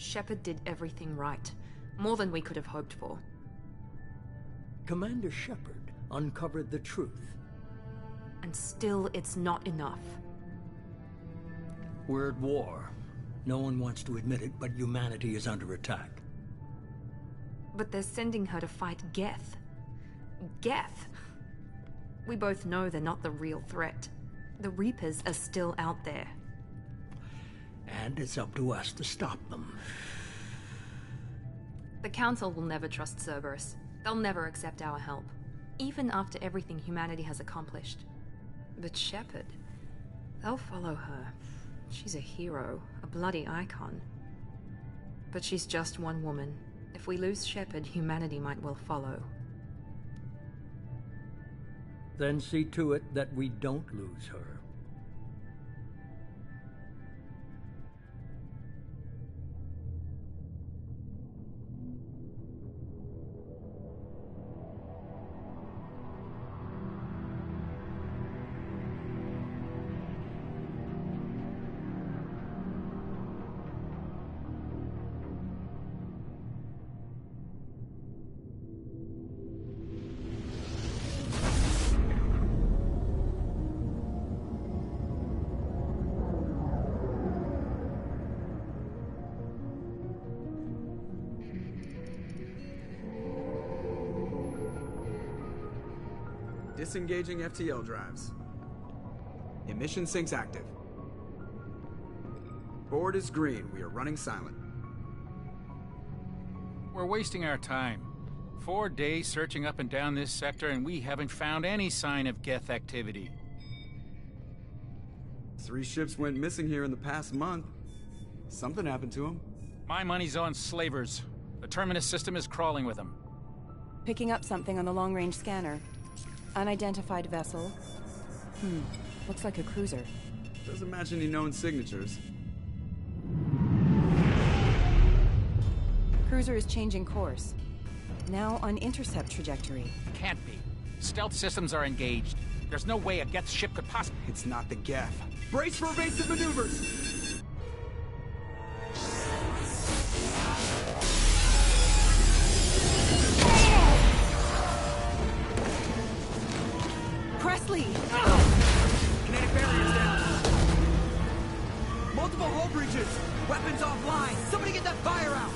Shepard did everything right. More than we could have hoped for. Commander Shepard uncovered the truth. And still, it's not enough. We're at war. No one wants to admit it, but humanity is under attack. But they're sending her to fight Geth. Geth! We both know they're not the real threat. The Reapers are still out there. And it's up to us to stop them. The Council will never trust Cerberus. They'll never accept our help, even after everything humanity has accomplished. But Shepard, they'll follow her. She's a hero, a bloody icon. But she's just one woman. If we lose Shepard, humanity might well follow. Then see to it that we don't lose her. Disengaging FTL drives. Emission sinks active. Board is green. We are running silent. We're wasting our time. 4 days searching up and down this sector, and we haven't found any sign of Geth activity. 3 ships went missing here in the past month. Something happened to them. My money's on slavers. The Terminus system is crawling with them. Picking up something on the long-range scanner. Unidentified vessel. Looks like a cruiser. Doesn't match any known signatures. Cruiser is changing course. Now on intercept trajectory. Can't be. Stealth systems are engaged. There's no way a Geth ship could possibly... It's not the Geth. Brace for evasive maneuvers! Presley! Kinetic barriers down. Multiple hull breaches. Weapons offline. Somebody get that fire out.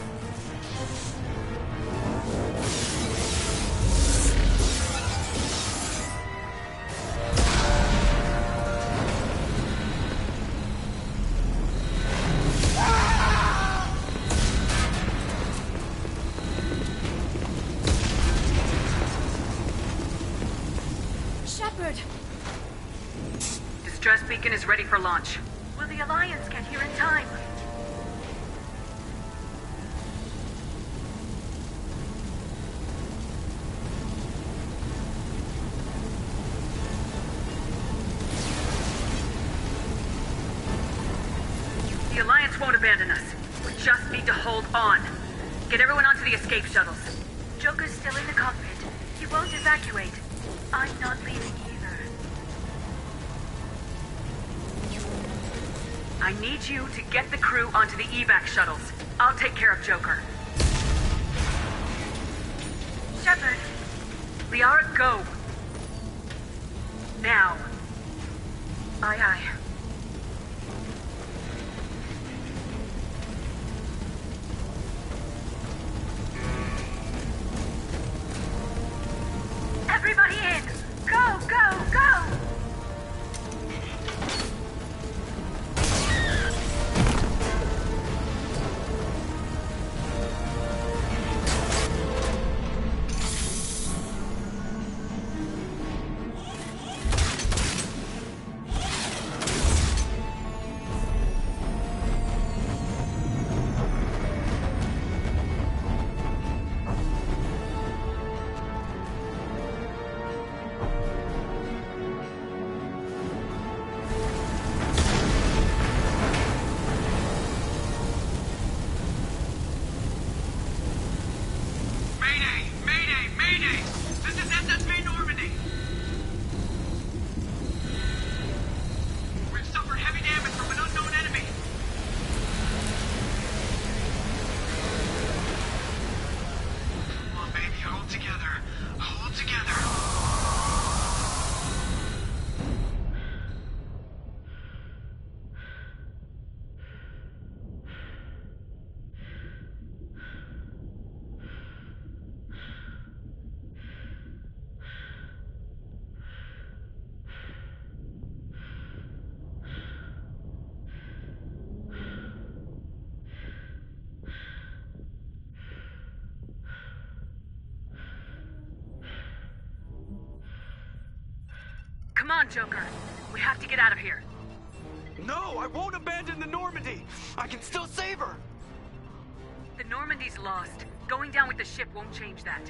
Shepard! Distress beacon is ready for launch. Will the Alliance get here in time? The Alliance won't abandon us. We just need to hold on. Get everyone onto the escape shuttles. Joker's still in the cockpit. He won't evacuate. I'm not leaving either. I need you to get the crew onto the evac shuttles. I'll take care of Joker. Shepard. Liara, go. Now. Aye, aye. Everybody in! Go, go, go! Come on, Joker. We have to get out of here. No, I won't abandon the Normandy! I can still save her! The Normandy's lost. Going down with the ship won't change that.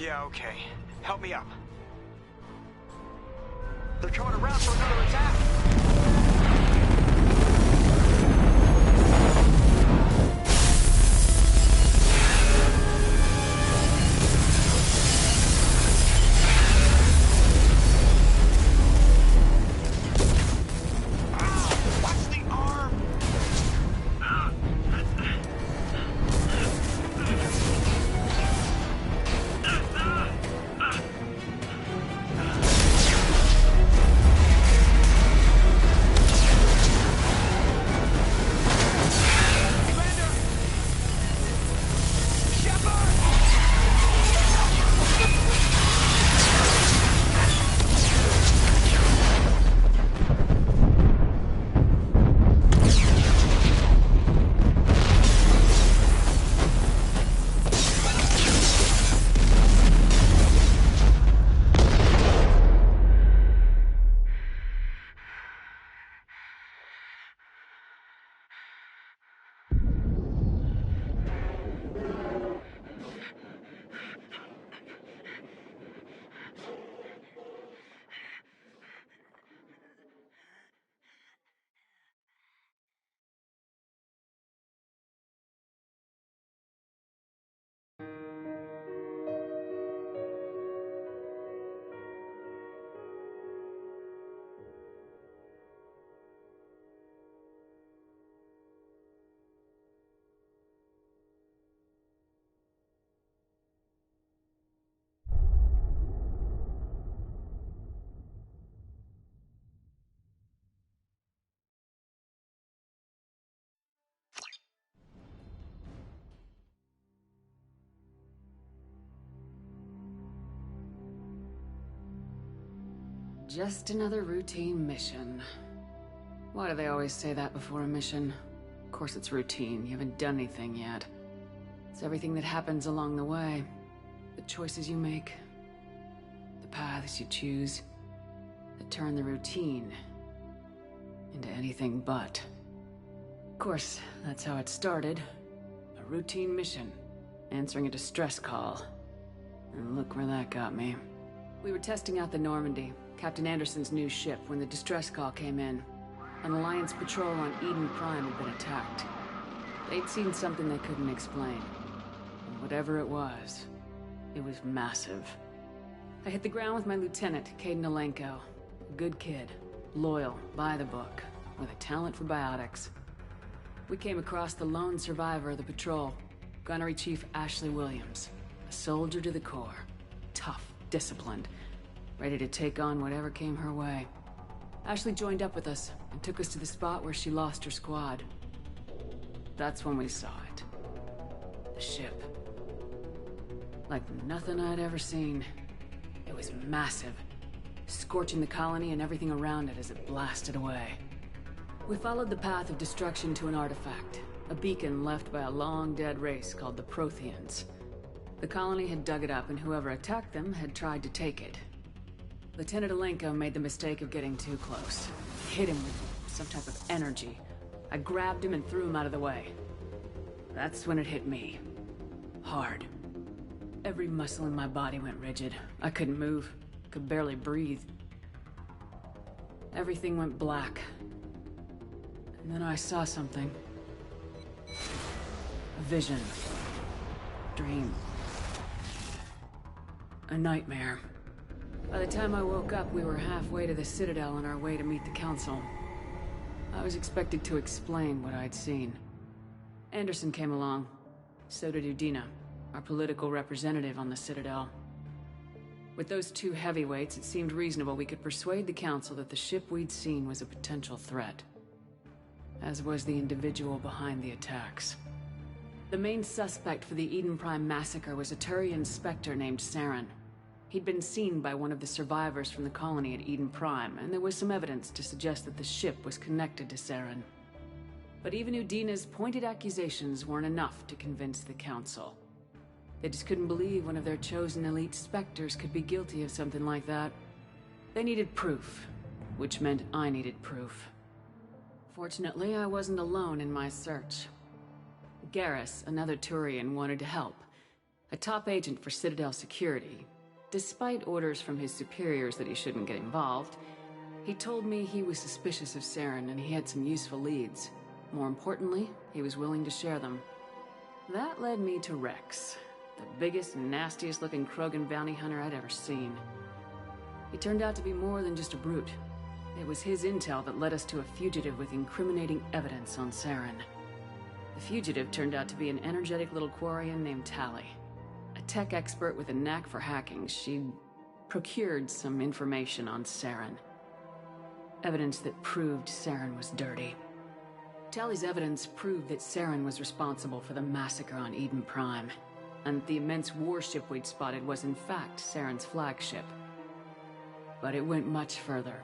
Yeah, okay. Help me up. They're coming around for another attack! Just another routine mission. Why do they always say that before a mission? Of course it's routine. You haven't done anything yet. It's everything that happens along the way. The choices you make. The paths you choose. That turn the routine into anything but. Of course, that's how it started. A routine mission. Answering a distress call. And look where that got me. We were testing out the Normandy, Captain Anderson's new ship, when the distress call came in. An Alliance patrol on Eden Prime had been attacked. They'd seen something they couldn't explain. And whatever it was massive. I hit the ground with my lieutenant, Caden Alenko. A good kid, loyal, by the book, with a talent for biotics. We came across the lone survivor of the patrol, Gunnery Chief Ashley Williams. A soldier to the core. Tough, disciplined, ready to take on whatever came her way. Ashley joined up with us and took us to the spot where she lost her squad. That's when we saw it. The ship. Like nothing I'd ever seen. It was massive, scorching the colony and everything around it as it blasted away. We followed the path of destruction to an artifact, a beacon left by a long-dead race called the Protheans. The colony had dug it up, and whoever attacked them had tried to take it. Lieutenant Alenko made the mistake of getting too close. He hit him with some type of energy. I grabbed him and threw him out of the way. That's when it hit me. Hard. Every muscle in my body went rigid. I couldn't move. Could barely breathe. Everything went black. And then I saw something. A vision. Dream. A nightmare. By the time I woke up, we were halfway to the Citadel on our way to meet the Council. I was expected to explain what I'd seen. Anderson came along. So did Udina, our political representative on the Citadel. With those two heavyweights, it seemed reasonable we could persuade the Council that the ship we'd seen was a potential threat. As was the individual behind the attacks. The main suspect for the Eden Prime massacre was a Turian Spectre named Saren. He'd been seen by one of the survivors from the colony at Eden Prime, and there was some evidence to suggest that the ship was connected to Saren. But even Udina's pointed accusations weren't enough to convince the Council. They just couldn't believe one of their chosen elite Spectres could be guilty of something like that. They needed proof, which meant I needed proof. Fortunately, I wasn't alone in my search. Garrus, another Turian, wanted to help. A top agent for Citadel Security. Despite orders from his superiors that he shouldn't get involved, he told me he was suspicious of Saren and he had some useful leads. More importantly, he was willing to share them. That led me to Rex, the biggest, nastiest looking Krogan bounty hunter I'd ever seen. He turned out to be more than just a brute. It was his intel that led us to a fugitive with incriminating evidence on Saren. The fugitive turned out to be an energetic little Quarian named Tally. A tech expert with a knack for hacking, she'd procured some information on Saren. Evidence that proved Saren was dirty. Tally's evidence proved that Saren was responsible for the massacre on Eden Prime, and the immense warship we'd spotted was in fact Saren's flagship. But it went much further.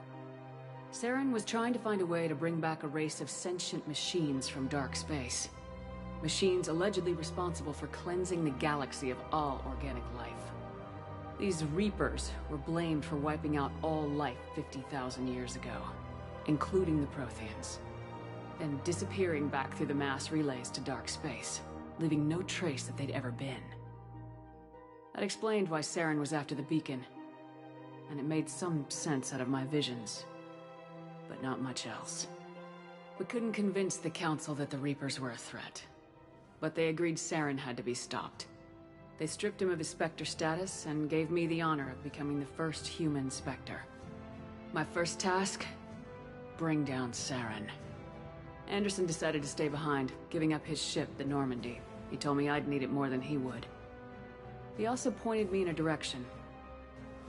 Saren was trying to find a way to bring back a race of sentient machines from dark space. Machines allegedly responsible for cleansing the galaxy of all organic life. These Reapers were blamed for wiping out all life 50,000 years ago, including the Protheans, then disappearing back through the mass relays to dark space, leaving no trace that they'd ever been. That explained why Saren was after the beacon, and it made some sense out of my visions, but not much else. We couldn't convince the Council that the Reapers were a threat, but they agreed Saren had to be stopped. They stripped him of his Spectre status and gave me the honor of becoming the first human Spectre. My first task? Bring down Saren. Anderson decided to stay behind, giving up his ship, the Normandy. He told me I'd need it more than he would. He also pointed me in a direction.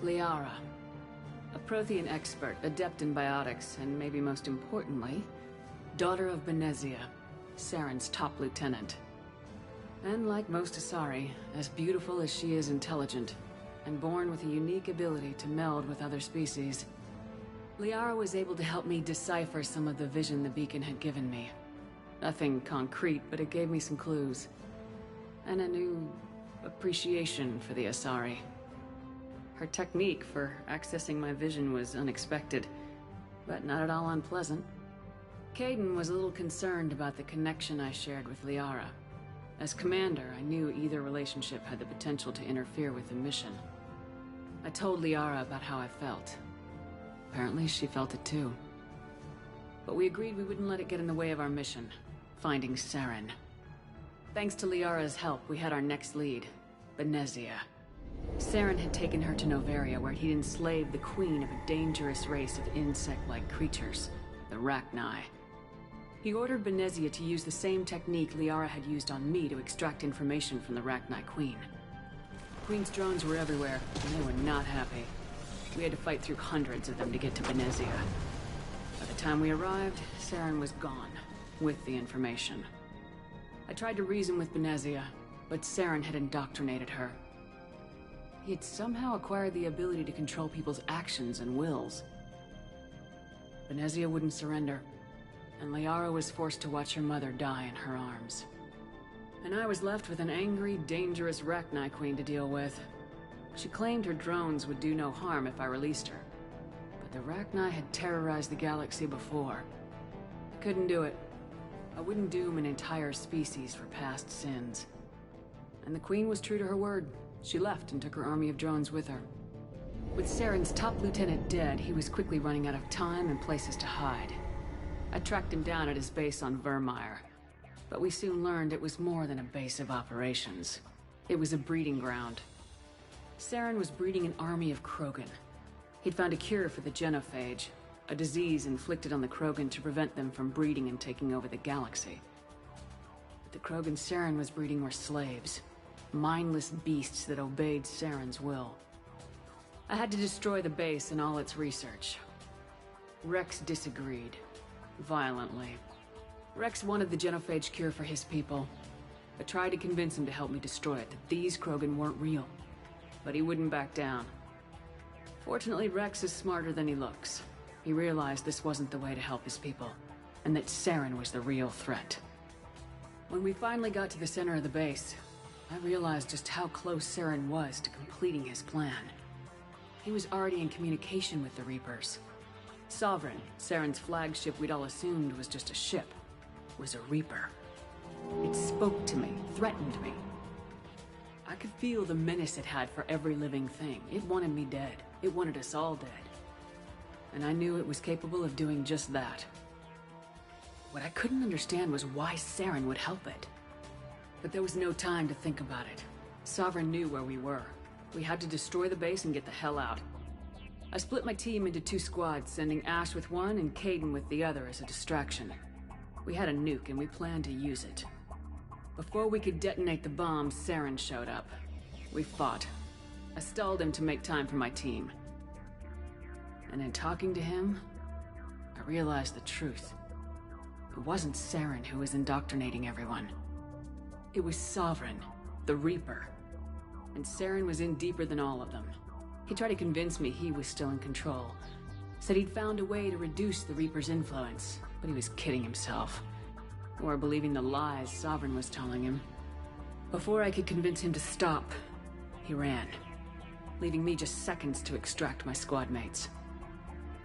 Liara. A Prothean expert, adept in biotics, and maybe most importantly, daughter of Benezia, Saren's top lieutenant. And like most Asari, as beautiful as she is intelligent, and born with a unique ability to meld with other species. Liara was able to help me decipher some of the vision the beacon had given me. Nothing concrete, but it gave me some clues. And a new appreciation for the Asari. Her technique for accessing my vision was unexpected, but not at all unpleasant. Caden was a little concerned about the connection I shared with Liara. As commander, I knew either relationship had the potential to interfere with the mission. I told Liara about how I felt. Apparently, she felt it too. But we agreed we wouldn't let it get in the way of our mission, finding Saren. Thanks to Liara's help, we had our next lead, Benezia. Saren had taken her to Noveria, where he'd enslaved the queen of a dangerous race of insect-like creatures, the Rachni. He ordered Benezia to use the same technique Liara had used on me to extract information from the Rachni Queen. The Queen's drones were everywhere, and they were not happy. We had to fight through hundreds of them to get to Benezia. By the time we arrived, Saren was gone, with the information. I tried to reason with Benezia, but Saren had indoctrinated her. He had somehow acquired the ability to control people's actions and wills. Benezia wouldn't surrender, and Liara was forced to watch her mother die in her arms. And I was left with an angry, dangerous Rachni Queen to deal with. She claimed her drones would do no harm if I released her. But the Rachni had terrorized the galaxy before. I couldn't do it. I wouldn't doom an entire species for past sins. And the Queen was true to her word. She left and took her army of drones with her. With Saren's top lieutenant dead, he was quickly running out of time and places to hide. I tracked him down at his base on Vermeer, but we soon learned it was more than a base of operations. It was a breeding ground. Saren was breeding an army of Krogan. He'd found a cure for the genophage, a disease inflicted on the Krogan to prevent them from breeding and taking over the galaxy. But the Krogan Saren was breeding were slaves, mindless beasts that obeyed Saren's will. I had to destroy the base and all its research. Rex disagreed. Violently. Rex wanted the genophage cure for his people. I tried to convince him to help me destroy it, that these Krogan weren't real. But he wouldn't back down. Fortunately, Rex is smarter than he looks. He realized this wasn't the way to help his people, and that Saren was the real threat. When we finally got to the center of the base, I realized just how close Saren was to completing his plan. He was already in communication with the Reapers. Sovereign, Saren's flagship we'd all assumed was just a ship, was a Reaper. It spoke to me, threatened me. I could feel the menace it had for every living thing. It wanted me dead. It wanted us all dead. And I knew it was capable of doing just that. What I couldn't understand was why Saren would help it. But there was no time to think about it. Sovereign knew where we were. We had to destroy the base and get the hell out. I split my team into 2 squads, sending Ash with one and Caden with the other as a distraction. We had a nuke and we planned to use it. Before we could detonate the bomb, Saren showed up. We fought. I stalled him to make time for my team. And in talking to him, I realized the truth. It wasn't Saren who was indoctrinating everyone. It was Sovereign, the Reaper. And Saren was in deeper than all of them. He tried to convince me he was still in control. Said he'd found a way to reduce the Reaper's influence, but he was kidding himself. Or believing the lies Sovereign was telling him. Before I could convince him to stop, he ran, leaving me just seconds to extract my squad mates.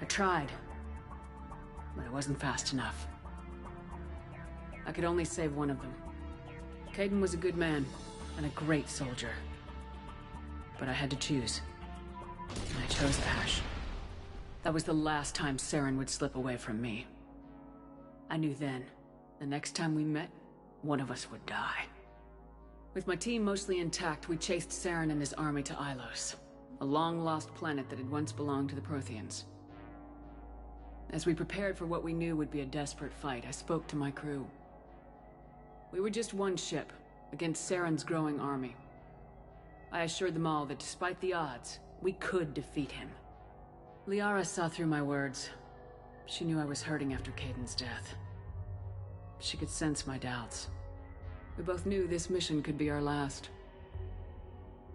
I tried, but I wasn't fast enough. I could only save one of them. Caden was a good man, and a great soldier. But I had to choose. And I chose Ash. That was the last time Saren would slip away from me. I knew then, the next time we met, one of us would die. With my team mostly intact, we chased Saren and his army to Ilos, a long-lost planet that had once belonged to the Protheans. As we prepared for what we knew would be a desperate fight, I spoke to my crew. We were just one ship, against Saren's growing army. I assured them all that despite the odds, we could defeat him. Liara saw through my words. She knew I was hurting after Caden's death. She could sense my doubts. We both knew this mission could be our last.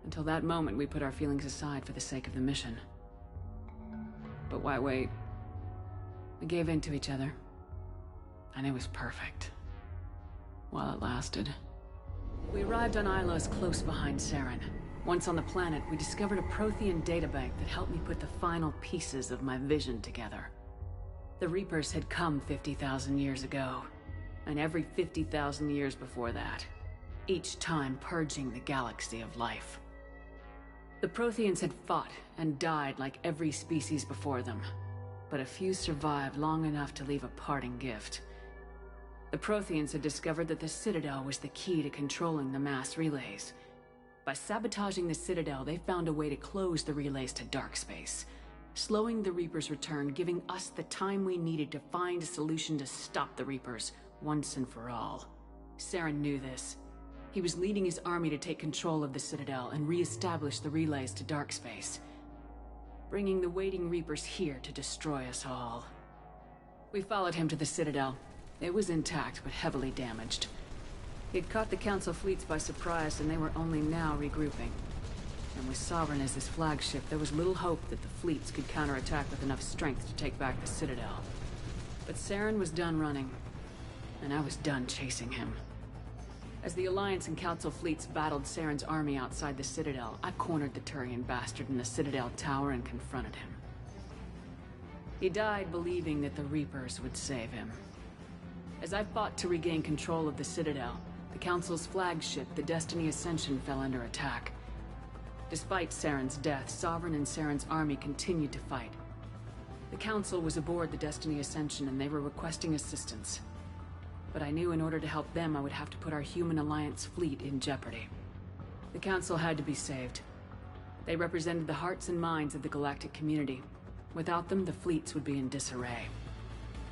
Until that moment, we put our feelings aside for the sake of the mission. But why wait? We gave in to each other. And it was perfect. While it lasted. We arrived on Ilos close behind Saren. Once on the planet, we discovered a Prothean databank that helped me put the final pieces of my vision together. The Reapers had come 50,000 years ago, and every 50,000 years before that, each time purging the galaxy of life. The Protheans had fought and died like every species before them, but a few survived long enough to leave a parting gift. The Protheans had discovered that the Citadel was the key to controlling the mass relays. By sabotaging the Citadel, they found a way to close the relays to dark space, slowing the Reapers' return, giving us the time we needed to find a solution to stop the Reapers once and for all. Saren knew this. He was leading his army to take control of the Citadel and re-establish the relays to dark space, bringing the waiting Reapers here to destroy us all. We followed him to the Citadel. It was intact, but heavily damaged. He'd caught the Council fleets by surprise, and they were only now regrouping. And with Sovereign as his flagship, there was little hope that the fleets could counterattack with enough strength to take back the Citadel. But Saren was done running, and I was done chasing him. As the Alliance and Council fleets battled Saren's army outside the Citadel, I cornered the Turian bastard in the Citadel tower and confronted him. He died believing that the Reapers would save him. As I fought to regain control of the Citadel, the Council's flagship, the Destiny Ascension, fell under attack. Despite Saren's death, Sovereign and Saren's army continued to fight. The Council was aboard the Destiny Ascension and they were requesting assistance. But I knew in order to help them, I would have to put our human Alliance fleet in jeopardy. The Council had to be saved. They represented the hearts and minds of the galactic community. Without them, the fleets would be in disarray.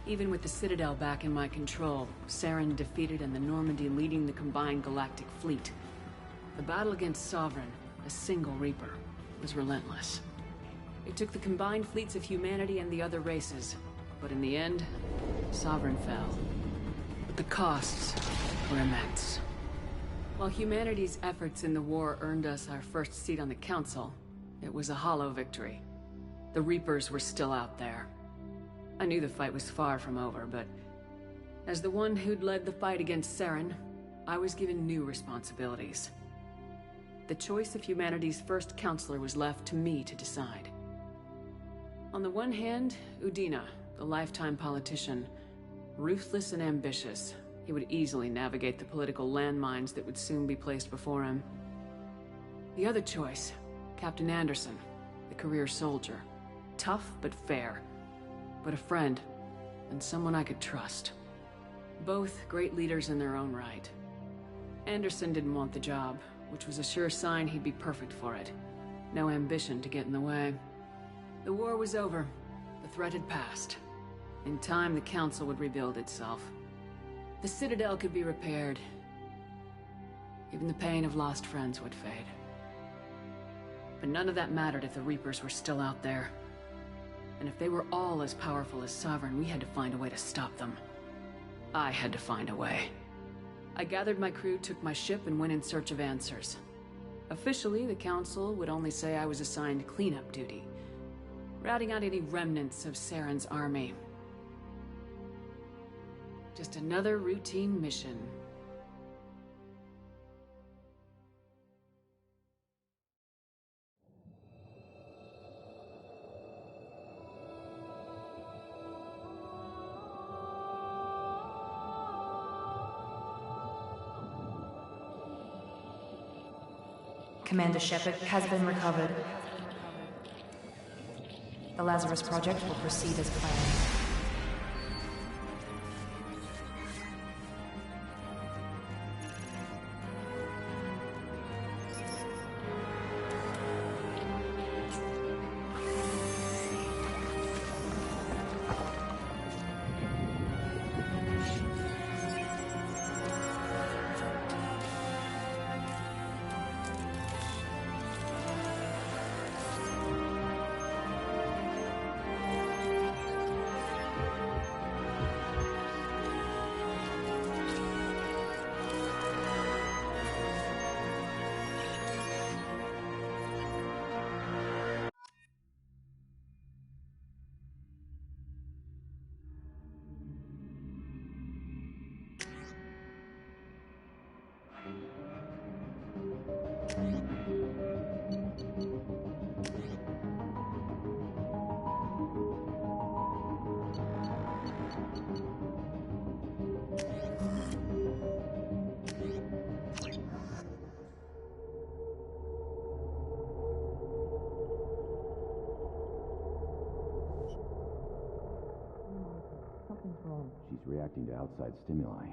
Even with the Citadel back in my control, Saren defeated and the Normandy leading the combined galactic fleet. The battle against Sovereign, a single Reaper, was relentless. It took the combined fleets of humanity and the other races, but in the end, Sovereign fell. But the costs were immense. While humanity's efforts in the war earned us our first seat on the Council, it was a hollow victory. The Reapers were still out there. I knew the fight was far from over, but as the one who'd led the fight against Saren, I was given new responsibilities. the choice of humanity's first counselor was left to me to decide. On the one hand, Udina, the lifetime politician. Ruthless and ambitious, he would easily navigate the political landmines that would soon be placed before him. The other choice, Captain Anderson, the career soldier. Tough but fair. But a friend, and someone I could trust. Both great leaders in their own right. Anderson didn't want the job, which was a sure sign he'd be perfect for it. No ambition to get in the way. The war was over. The threat had passed. In time, the Council would rebuild itself. The Citadel could be repaired. Even the pain of lost friends would fade. But none of that mattered if the Reapers were still out there. And if they were all as powerful as Sovereign, we had to find a way to stop them. I had to find a way. I gathered my crew, took my ship, and went in search of answers. Officially, the Council would only say I was assigned cleanup duty, routing out any remnants of Saren's army. Just another routine mission. Commander Shepard has been recovered. The Lazarus Project will proceed as planned. She's reacting to outside stimuli,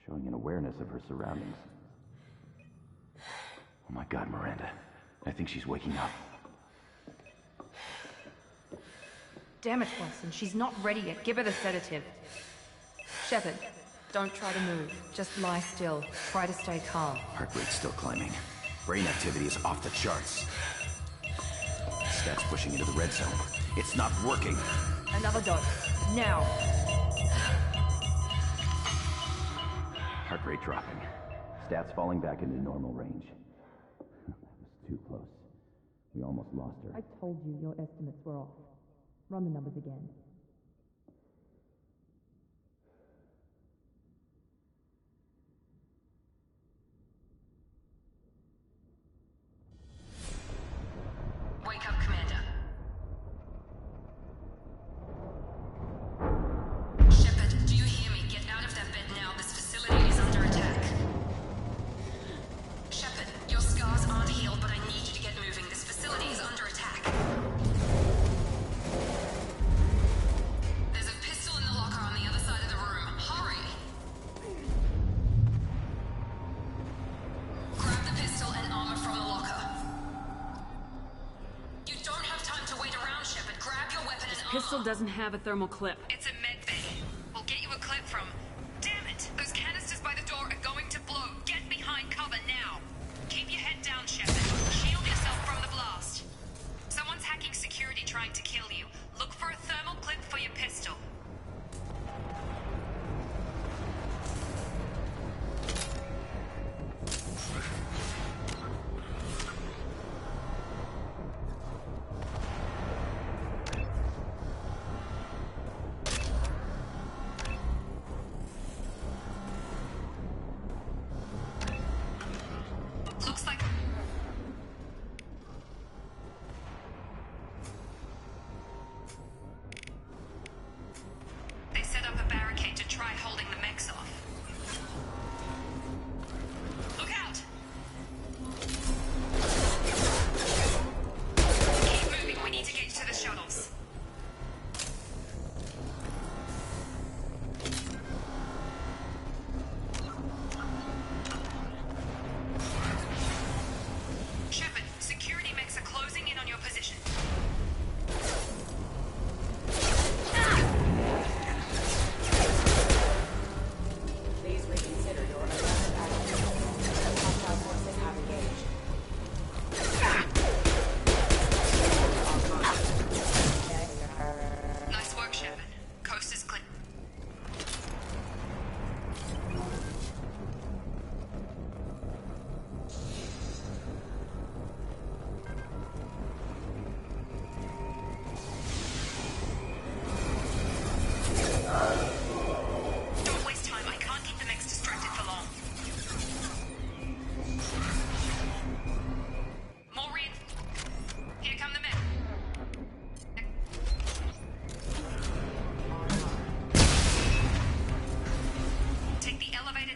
showing an awareness of her surroundings. Oh my God, Miranda. I think she's waking up. Damn it, Wilson. She's not ready yet. Give her the sedative. Shepard, don't try to move. Just lie still. Try to stay calm. Heart rate's still climbing. Brain activity is off the charts. Stats pushing into the red zone. It's not working. Another dose. Now. Heart rate dropping. Stats falling back into normal range. That was too close. We almost lost her. I told you your estimates were off. Run the numbers again. Wake up, Commander. Shepard, do you hear me? Get out of that bed now. This facility is under attack. Shepard, your scars aren't healed, but I need you to get moving. This facility is under attack. There's a pistol in the locker on the other side of the room. Hurry! Grab the pistol and armor from the locker. You don't have time to wait around, Shepard. Grab your weapon and armor. Pistol doesn't have a thermal clip. It's a med bay. We'll get you a clip from... Damn it! Those canisters by the door are going to blow. Get behind cover now. Keep your head down, Shepard. Shield yourself from the blast. Someone's hacking security trying to kill you. Look for a thermal clip for your pistol.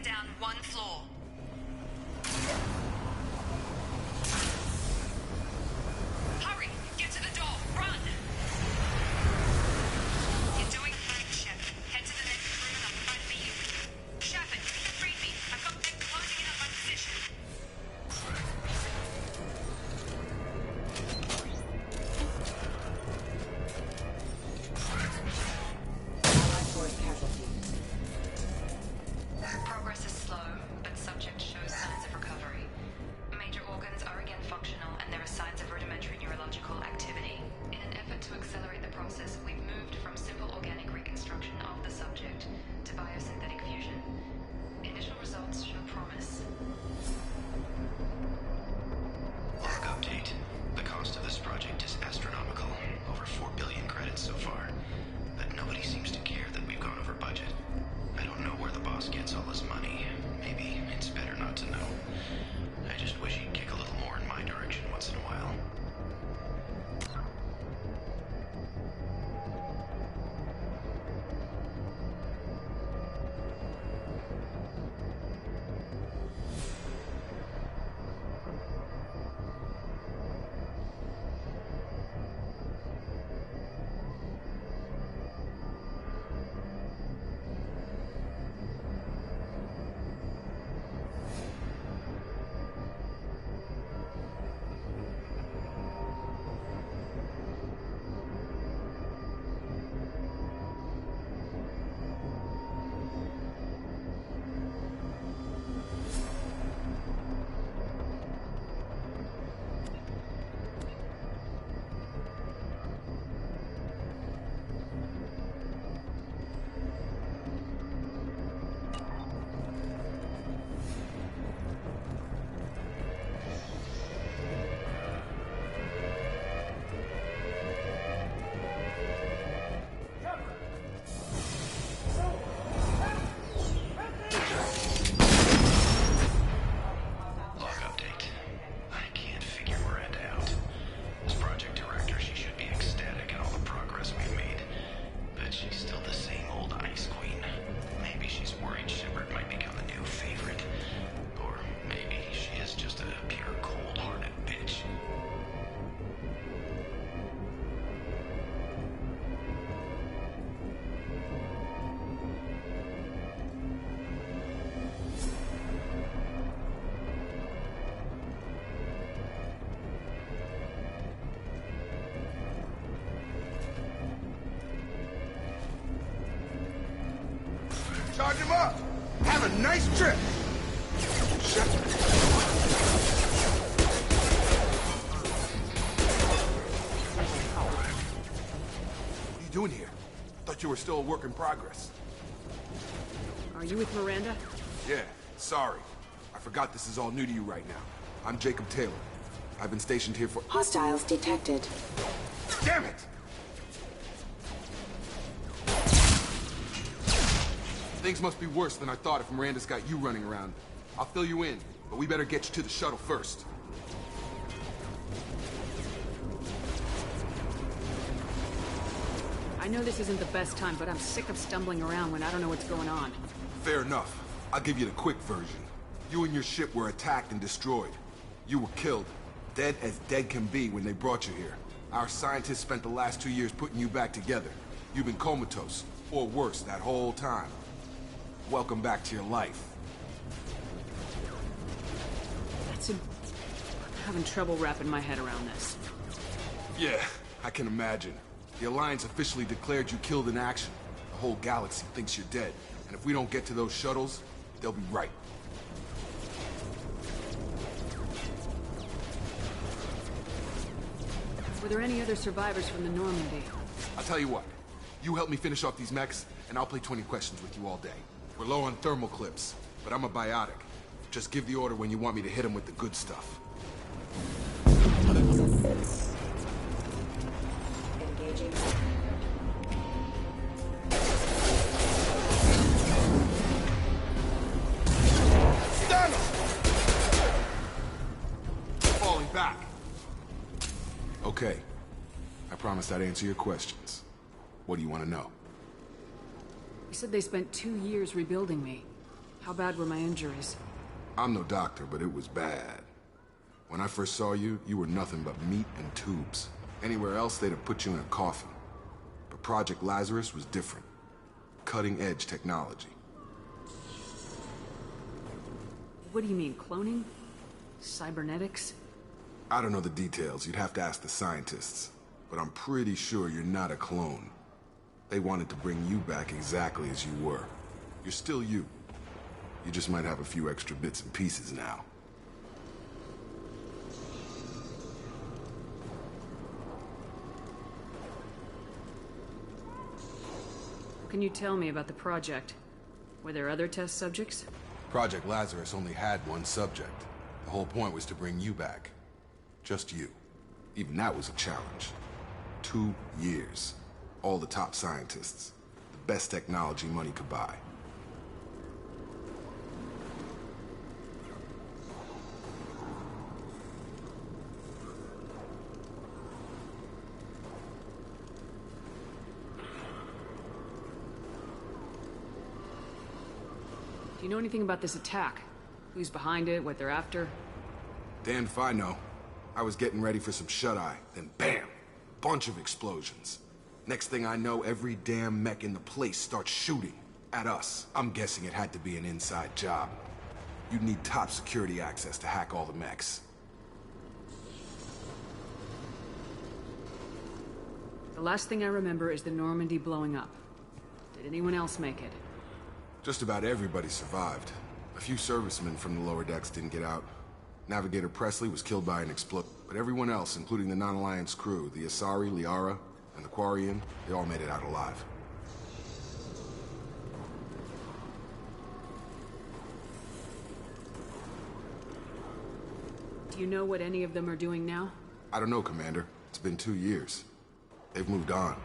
down one floor. Hurry! Get to the door! Run! You're doing great, Shepard. Head to the next room and I'll try to beat you. Shepard, read me. I've got them closing in on my position. Progress is slow, but subject shows signs of recovery. Major organs are again functional, and there are signs of rudimentary neurological activity. In an effort to accelerate the process, we've moved from simple organic reconstruction of the subject to biosynthetic fusion. Initial results show promise. Log update. The cost of this project is astronomical. Over 4 billion credits so far. But nobody seems to care that we've gone over budget. I don't know where the boss gets all his money. Maybe it's better not to know. I just wish he'd kick a little more in my direction once in a while. Charge him up! Have a nice trip! What are you doing here? Thought you were still a work in progress. Are you with Miranda? Yeah, sorry. I forgot this is all new to you right now. I'm Jacob Taylor. I've been stationed here for— Hostiles detected. Damn it! Things must be worse than I thought if Miranda's got you running around. I'll fill you in, but we better get you to the shuttle first. I know this isn't the best time, but I'm sick of stumbling around when I don't know what's going on. Fair enough. I'll give you the quick version. You and your ship were attacked and destroyed. You were killed. Dead as dead can be when they brought you here. Our scientists spent the last 2 years putting you back together. You've been comatose, or worse, that whole time. Welcome back to your life. I'm having trouble wrapping my head around this. Yeah, I can imagine. The Alliance officially declared you killed in action. The whole galaxy thinks you're dead. And if we don't get to those shuttles, they'll be right. Were there any other survivors from the Normandy? I'll tell you what. You help me finish off these mechs, and I'll play 20 questions with you all day. We're low on thermal clips, but I'm a biotic. Just give the order when you want me to hit them with the good stuff. Engaging. Stun him! Falling back. Okay. I promised I'd answer your questions. What do you want to know? You said they spent 2 years rebuilding me. How bad were my injuries? I'm no doctor, but it was bad. When I first saw you, you were nothing but meat and tubes. Anywhere else, they'd have put you in a coffin. But Project Lazarus was different. Cutting-edge technology. What do you mean, cloning? Cybernetics? I don't know the details. You'd have to ask the scientists. But I'm pretty sure you're not a clone. They wanted to bring you back exactly as you were. You're still you. You just might have a few extra bits and pieces now. What can you tell me about the project? Were there other test subjects? Project Lazarus only had one subject. The whole point was to bring you back. Just you. Even that was a challenge. 2 years. All the top scientists. The best technology money could buy. Do you know anything about this attack? Who's behind it, what they're after? Damned if I know. I was getting ready for some shut-eye, then bam! Bunch of explosions. Next thing I know, every damn mech in the place starts shooting at us. I'm guessing it had to be an inside job. You'd need top security access to hack all the mechs. The last thing I remember is the Normandy blowing up. Did anyone else make it? Just about everybody survived. A few servicemen from the lower decks didn't get out. Navigator Presley was killed by an explosion, but everyone else, including the non-Alliance crew, the Asari, Liara, and the Quarian, they all made it out alive. Do you know what any of them are doing now? I don't know, Commander. It's been 2 years. They've moved on.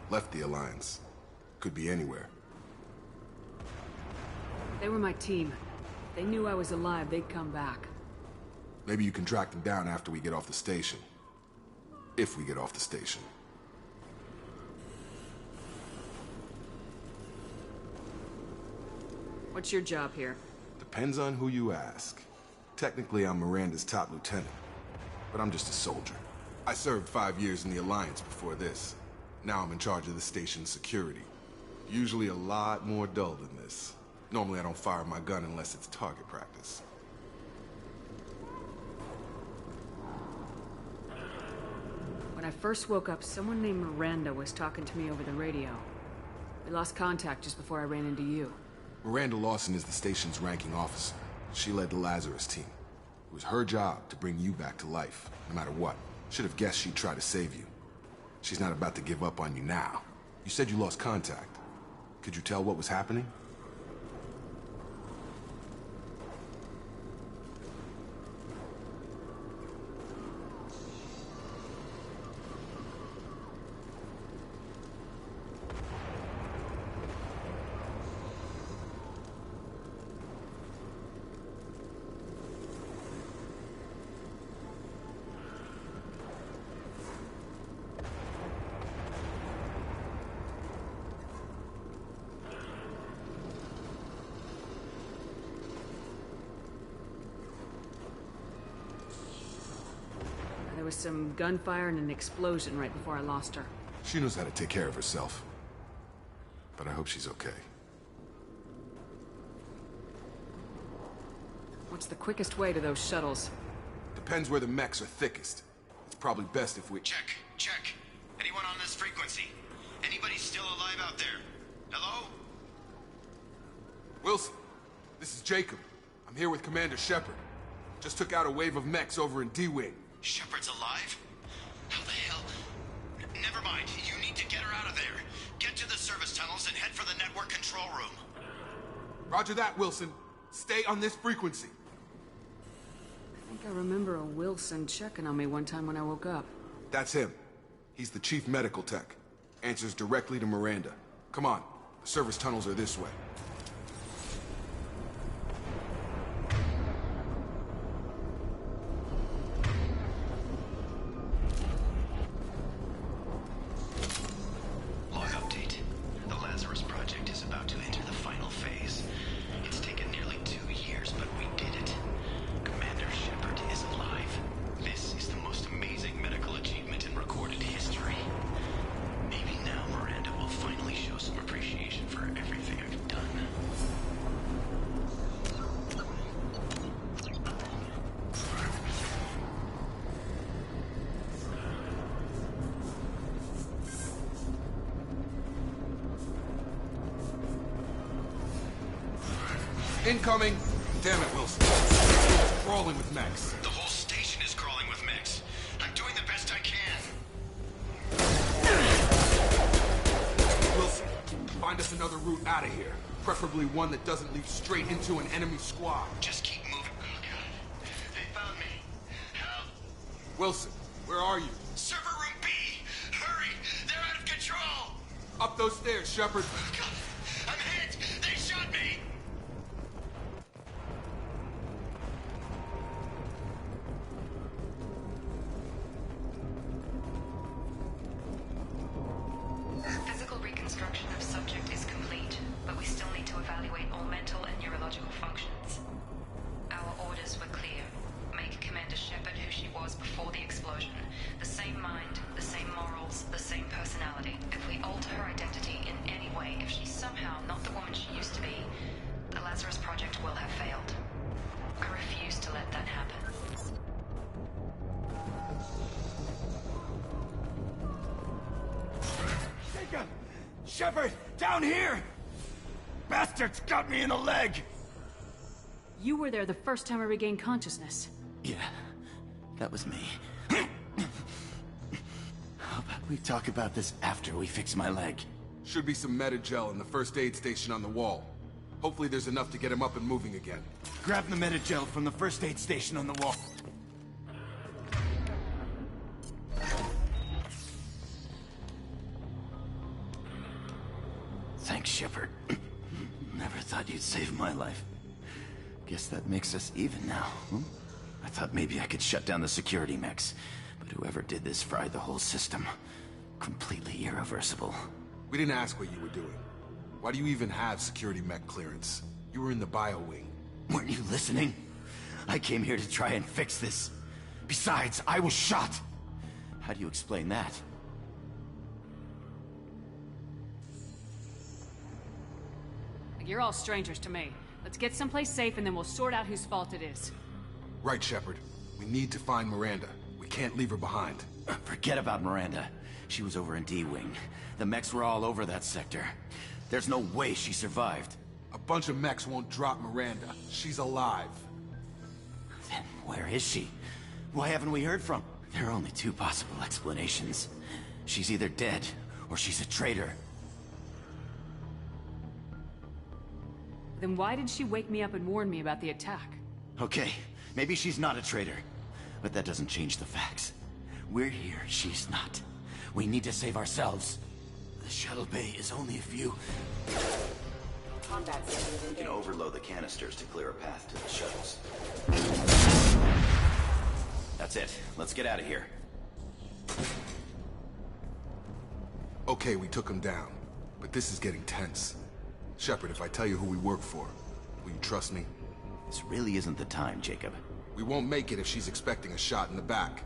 Left the Alliance. Could be anywhere. They were my team. If they knew I was alive, they'd come back. Maybe you can track them down after we get off the station. If we get off the station. What's your job here? Depends on who you ask. Technically, I'm Miranda's top lieutenant. But I'm just a soldier. I served 5 years in the Alliance before this. Now I'm in charge of the station's security. Usually a lot more dull than this. Normally I don't fire my gun unless it's target practice. When I first woke up, someone named Miranda was talking to me over the radio. We lost contact just before I ran into you. Miranda Lawson is the station's ranking officer. She led the Lazarus team. It was her job to bring you back to life, no matter what. Should have guessed she'd try to save you. She's not about to give up on you now. You said you lost contact. Could you tell what was happening? There was some gunfire and an explosion right before I lost her. She knows how to take care of herself. But I hope she's okay. What's the quickest way to those shuttles? Depends where the mechs are thickest. It's probably best if we... Check. Anyone on this frequency? Anybody still alive out there? Hello? Wilson, this is Jacob. I'm here with Commander Shepard. Just took out a wave of mechs over in D-Wing. Shepard's alive? How the hell? Never mind. You need to get her out of there. Get to the service tunnels and head for the network control room. Roger that, Wilson. Stay on this frequency. I think I remember a Wilson checking on me one time when I woke up. That's him. He's the chief medical tech. Answers directly to Miranda. Come on. The service tunnels are this way. Log update. The Lazarus project is about to enter the final phase. It's taken nearly Incoming! Damn it, Wilson. It's crawling with mechs. The whole station is crawling with mechs. I'm doing the best I can. Wilson, find us another route out of here. Preferably one that doesn't lead straight into an enemy squad. Just keep moving. Oh, God. They found me. Help. Wilson, where are you? Server room B! Hurry! They're out of control! Up those stairs, Shepard. God, I'm hit! They shot me! Physical reconstruction of subject is complete, but we still need to evaluate all mental and neurological functions. Our orders were clear. Make Commander Shepard who she was before the explosion. The same mind, the same morals, the same personality. If we alter her identity in any way, if she's somehow not the woman she used to be, the Lazarus Project will have failed. I refuse to let that happen. Jacob! Shepard! Down here! Bastards got me in the leg! You were there the first time I regained consciousness. Yeah, that was me. How about we talk about this after we fix my leg? Should be some Metagel in the first aid station on the wall. Hopefully there's enough to get him up and moving again. Grab the Metagel from the first aid station on the wall. Thanks, Shepard. Never thought you'd save my life. Guess that makes us even now, huh? I thought maybe I could shut down the security mechs, but whoever did this fried the whole system. Completely irreversible. We didn't ask what you were doing. Why do you even have security mech clearance? You were in the bio wing. Weren't you listening? I came here to try and fix this. Besides, I was shot. How do you explain that? You're all strangers to me. Let's get someplace safe and then we'll sort out whose fault it is. Right, Shepard. We need to find Miranda. We can't leave her behind. Forget about Miranda. She was over in D-Wing. The mechs were all over that sector. There's no way she survived. A bunch of mechs won't drop Miranda. She's alive. Then where is she? Why haven't we heard from? There are only two possible explanations. She's either dead, or she's a traitor. Then why did she wake me up and warn me about the attack? Okay, maybe she's not a traitor. But that doesn't change the facts. We're here, she's not. We need to save ourselves. The shuttle bay is only a few... Combat systems We can overload the canisters to clear a path to the shuttles. That's it. Let's get out of here. Okay, we took him down. But this is getting tense. Shepard, if I tell you who we work for, will you trust me? This really isn't the time, Jacob. We won't make it if she's expecting a shot in the back.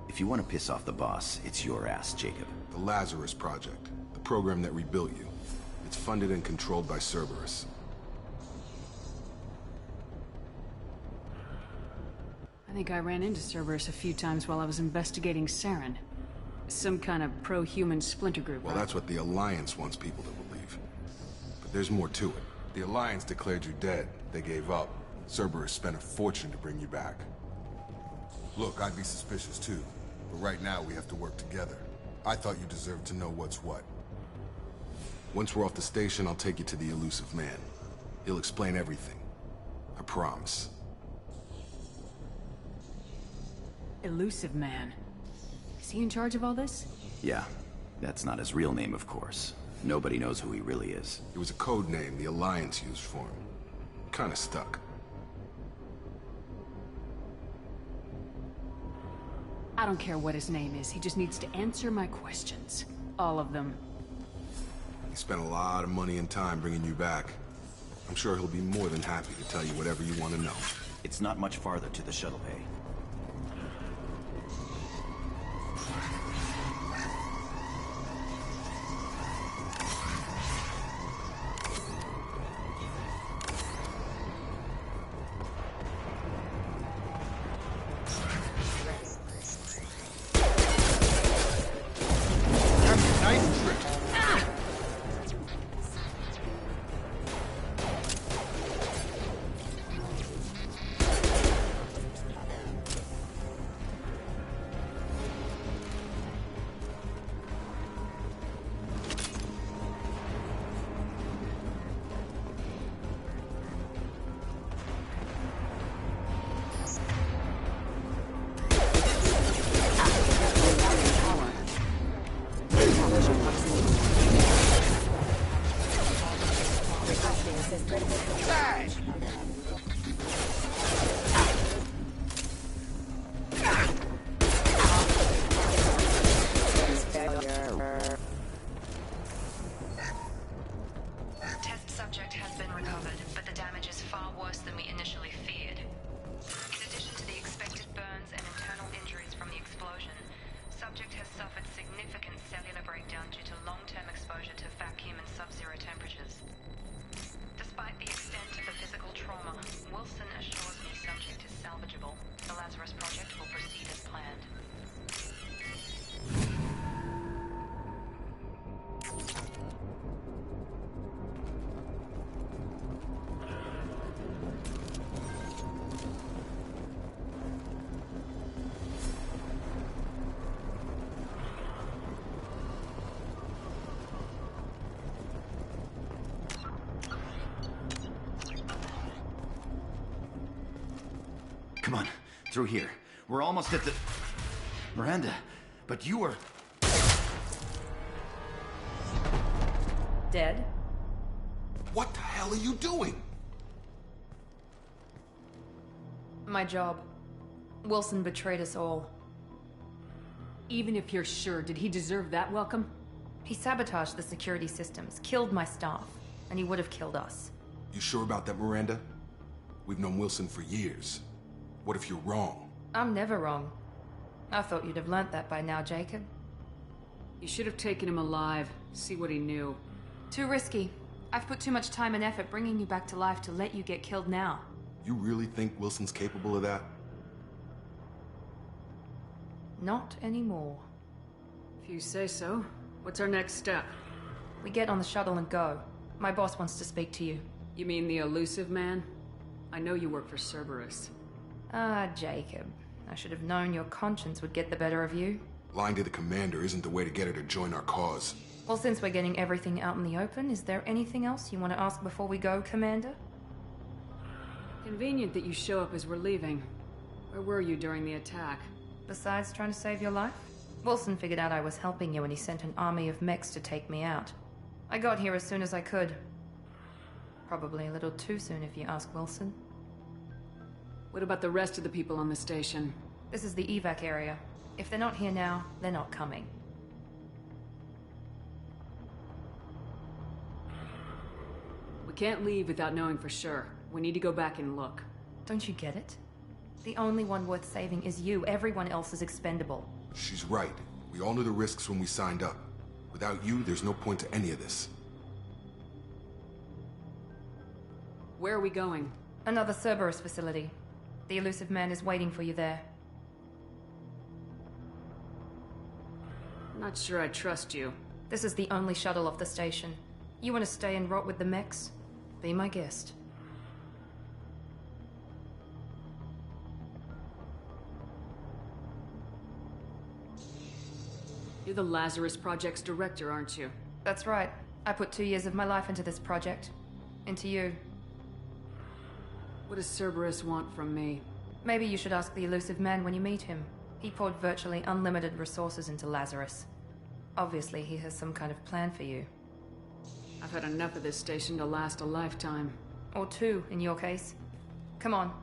If you want to piss off the boss, it's your ass, Jacob. The Lazarus Project. The program that rebuilt you. It's funded and controlled by Cerberus. I think I ran into Cerberus a few times while I was investigating Saren. Some kind of pro-human splinter group, Well, right? that's what the Alliance wants people to believe. But there's more to it. The Alliance declared you dead. They gave up. Cerberus spent a fortune to bring you back. Look, I'd be suspicious too. But right now, we have to work together. I thought you deserved to know what's what. Once we're off the station, I'll take you to the elusive man. He'll explain everything. I promise. Elusive man. Is he in charge of all this? Yeah, that's not his real name, of course. Nobody knows who he really is. It was a code name the Alliance used for him. Kinda stuck. I don't care what his name is. He just needs to answer my questions. All of them. He spent a lot of money and time bringing you back. I'm sure he'll be more than happy to tell you whatever you want to know. It's not much farther to the shuttle bay. Access critical control. Test subject has been recovered, but the damage is far worse than we initially feared. In addition to the expected burns and internal injuries from the explosion, subject has suffered significant cellular breakdown due to long-term exposure to vacuum and sub-zero temperatures. Despite the extent of the physical trauma, Wilson assures me subject is salvageable. The Lazarus project will proceed as planned. Come on, through here. We're almost at the... Miranda, but you were... Dead? What the hell are you doing? My job. Wilson betrayed us all. Even if you're sure, did he deserve that welcome? He sabotaged the security systems, killed my staff, and he would have killed us. You sure about that, Miranda? We've known Wilson for years. What if you're wrong? I'm never wrong. I thought you'd have learnt that by now, Jacob. You should have taken him alive, see what he knew. Too risky. I've put too much time and effort bringing you back to life to let you get killed now. You really think Wilson's capable of that? Not anymore. If you say so. What's our next step? We get on the shuttle and go. My boss wants to speak to you. You mean the elusive man? I know you work for Cerberus. Ah, Jacob. I should have known your conscience would get the better of you. Lying to the commander isn't the way to get her to join our cause. Well, since we're getting everything out in the open, is there anything else you want to ask before we go, Commander? Convenient that you show up as we're leaving. Where were you during the attack? Besides trying to save your life? Wilson figured out I was helping you and he sent an army of mechs to take me out. I got here as soon as I could. Probably a little too soon if you ask Wilson. What about the rest of the people on the station? This is the evac area. If they're not here now, they're not coming. We can't leave without knowing for sure. We need to go back and look. Don't you get it? The only one worth saving is you. Everyone else is expendable. She's right. We all knew the risks when we signed up. Without you, there's no point to any of this. Where are we going? Another Cerberus facility. The elusive man is waiting for you there. I'm not sure I trust you. This is the only shuttle off the station. You want to stay and rot with the mechs? Be my guest. You're the Lazarus Project's director, aren't you? That's right. I put 2 years of my life into this project. Into you. What does Cerberus want from me? Maybe you should ask the elusive man when you meet him. He poured virtually unlimited resources into Lazarus. Obviously, he has some kind of plan for you. I've had enough of this station to last a lifetime. Or 2, in your case. Come on.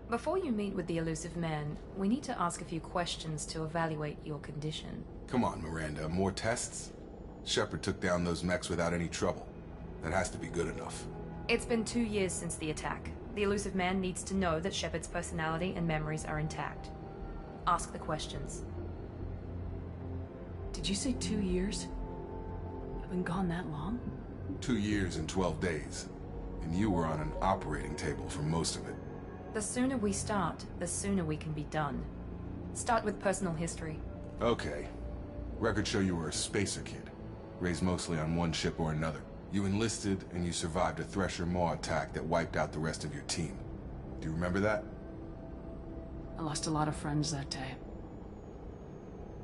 Before you meet with the elusive man, we need to ask a few questions to evaluate your condition. Come on, Miranda. More tests? Shepard took down those mechs without any trouble. That has to be good enough. It's been 2 years since the attack. The elusive man needs to know that Shepard's personality and memories are intact. Ask the questions. Did you say 2 years? I've been gone that long? 2 years and 12 days. And you were on an operating table for most of it. The sooner we start, the sooner we can be done. Start with personal history. Okay. Records show you were a spacer kid. Raised mostly on one ship or another. You enlisted, and you survived a Thresher Maw attack that wiped out the rest of your team. Do you remember that? I lost a lot of friends that day.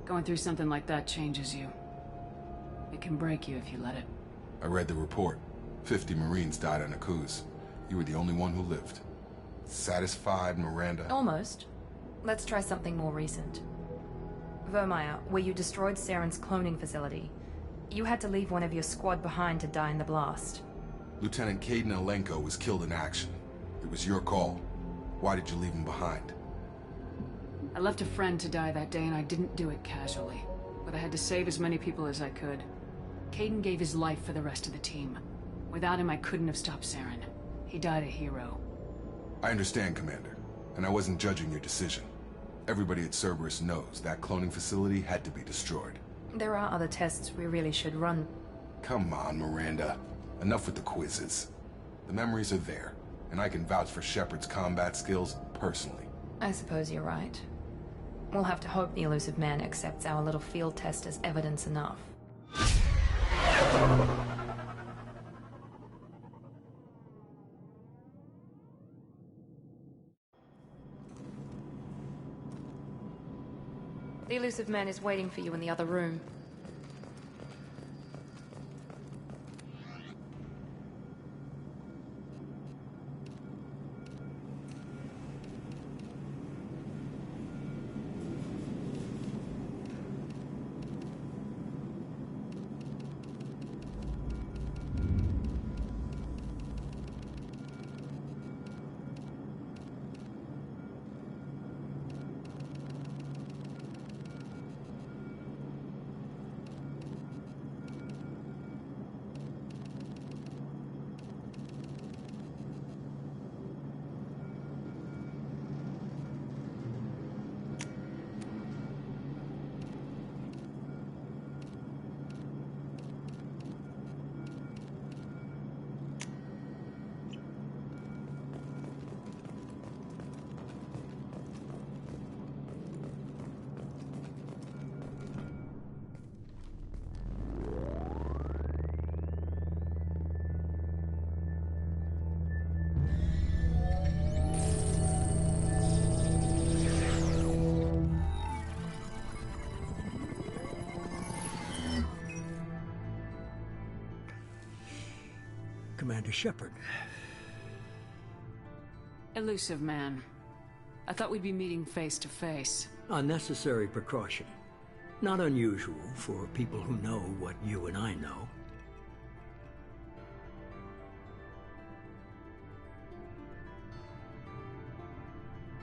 Going through something like that changes you. It can break you if you let it. I read the report. 50 Marines died on Akuz. You were the only one who lived. Satisfied, Miranda? Almost. Let's try something more recent. Vermeer, where you destroyed Saren's cloning facility. You had to leave one of your squad behind to die in the blast. Lieutenant Caden Alenko was killed in action. It was your call. Why did you leave him behind? I left a friend to die that day and I didn't do it casually. But I had to save as many people as I could. Caden gave his life for the rest of the team. Without him, I couldn't have stopped Saren. He died a hero. I understand, Commander. And I wasn't judging your decision. Everybody at Cerberus knows that cloning facility had to be destroyed. There are other tests we really should run. Come on, Miranda. Enough with the quizzes. The memories are there, and I can vouch for Shepard's combat skills personally. I suppose you're right. We'll have to hope the elusive man accepts our little field test as evidence enough. The elusive man is waiting for you in the other room. Commander Shepard. Elusive man. I thought we'd be meeting face to face. Unnecessary precaution. Not unusual for people who know what you and I know.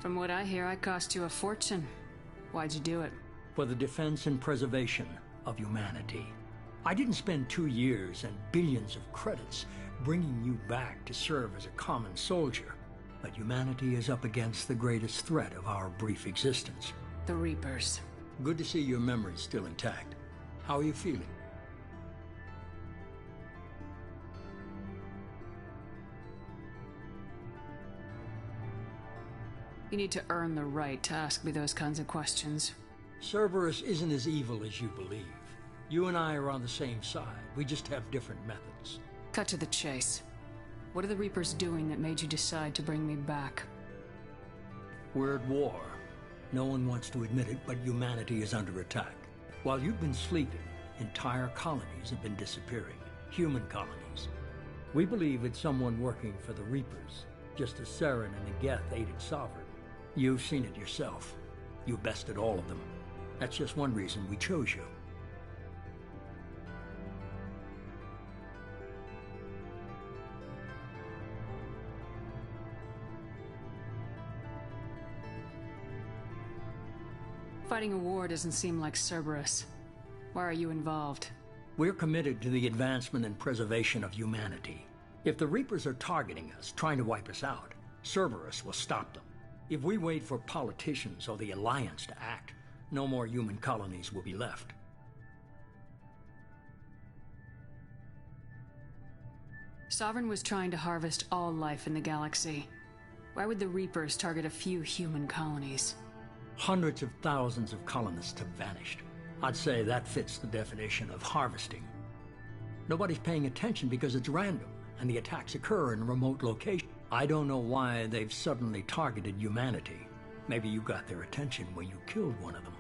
From what I hear, I cost you a fortune. Why'd you do it? For the defense and preservation of humanity. I didn't spend 2 years and billions of credits bringing you back to serve as a common soldier. But humanity is up against the greatest threat of our brief existence. The Reapers. Good to see your memory's still intact. How are you feeling? You need to earn the right to ask me those kinds of questions. Cerberus isn't as evil as you believe. You and I are on the same side. We just have different methods. Cut to the chase. What are the Reapers doing that made you decide to bring me back? We're at war. No one wants to admit it, but humanity is under attack. While you've been sleeping, entire colonies have been disappearing. Human colonies. We believe it's someone working for the Reapers, just as Saren and the Geth aided Sovereign. You've seen it yourself. You bested all of them. That's just one reason we chose you. Fighting a war doesn't seem like Cerberus. Why are you involved? We're committed to the advancement and preservation of humanity. If the Reapers are targeting us, trying to wipe us out, Cerberus will stop them. If we wait for politicians or the Alliance to act, no more human colonies will be left. Sovereign was trying to harvest all life in the galaxy. Why would the Reapers target a few human colonies? Hundreds of thousands of colonists have vanished. I'd say that fits the definition of harvesting. Nobody's paying attention because it's random, and the attacks occur in remote locations. I don't know why they've suddenly targeted humanity. Maybe you got their attention when you killed one of them.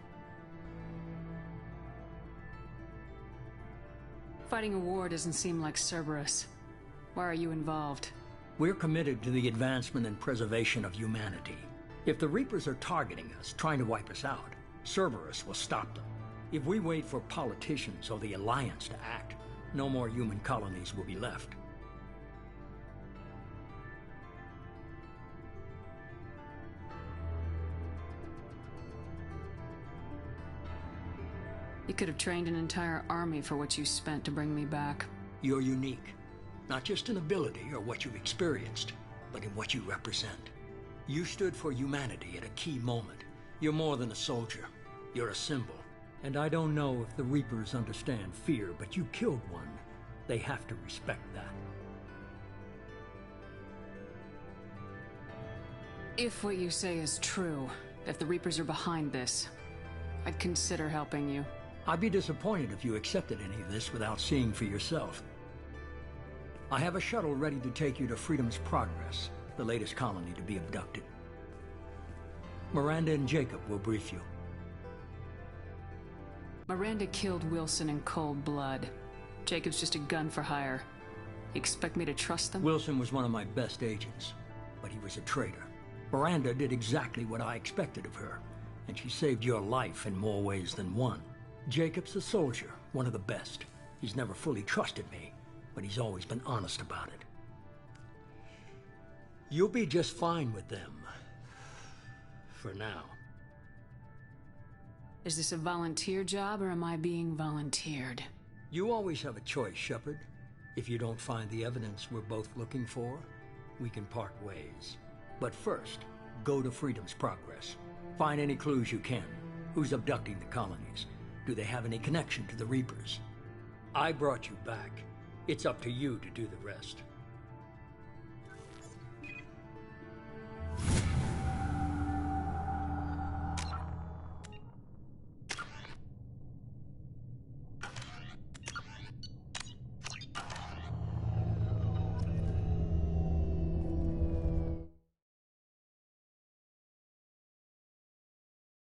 Fighting a war doesn't seem like Cerberus. Why are you involved? We're committed to the advancement and preservation of humanity. If the Reapers are targeting us, trying to wipe us out, Cerberus will stop them. If we wait for politicians or the Alliance to act, no more human colonies will be left. You could have trained an entire army for what you spent to bring me back. You're unique, not just in ability or what you've experienced, but in what you represent. You stood for humanity at a key moment. You're more than a soldier. You're a symbol. And I don't know if the Reapers understand fear, but you killed one. They have to respect that. If what you say is true, if the Reapers are behind this, I'd consider helping you. I'd be disappointed if you accepted any of this without seeing for yourself. I have a shuttle ready to take you to Freedom's Progress, the latest colony to be abducted. Miranda and Jacob will brief you. Miranda killed Wilson in cold blood. Jacob's just a gun for hire. You expect me to trust them? Wilson was one of my best agents, but he was a traitor. Miranda did exactly what I expected of her, and she saved your life in more ways than one. Jacob's a soldier, one of the best. He's never fully trusted me, but he's always been honest about it. You'll be just fine with them. For now. Is this a volunteer job, or am I being volunteered? You always have a choice, Shepard. If you don't find the evidence we're both looking for, we can part ways. But first, go to Freedom's Progress. Find any clues you can. Who's abducting the colonies? Do they have any connection to the Reapers? I brought you back. It's up to you to do the rest.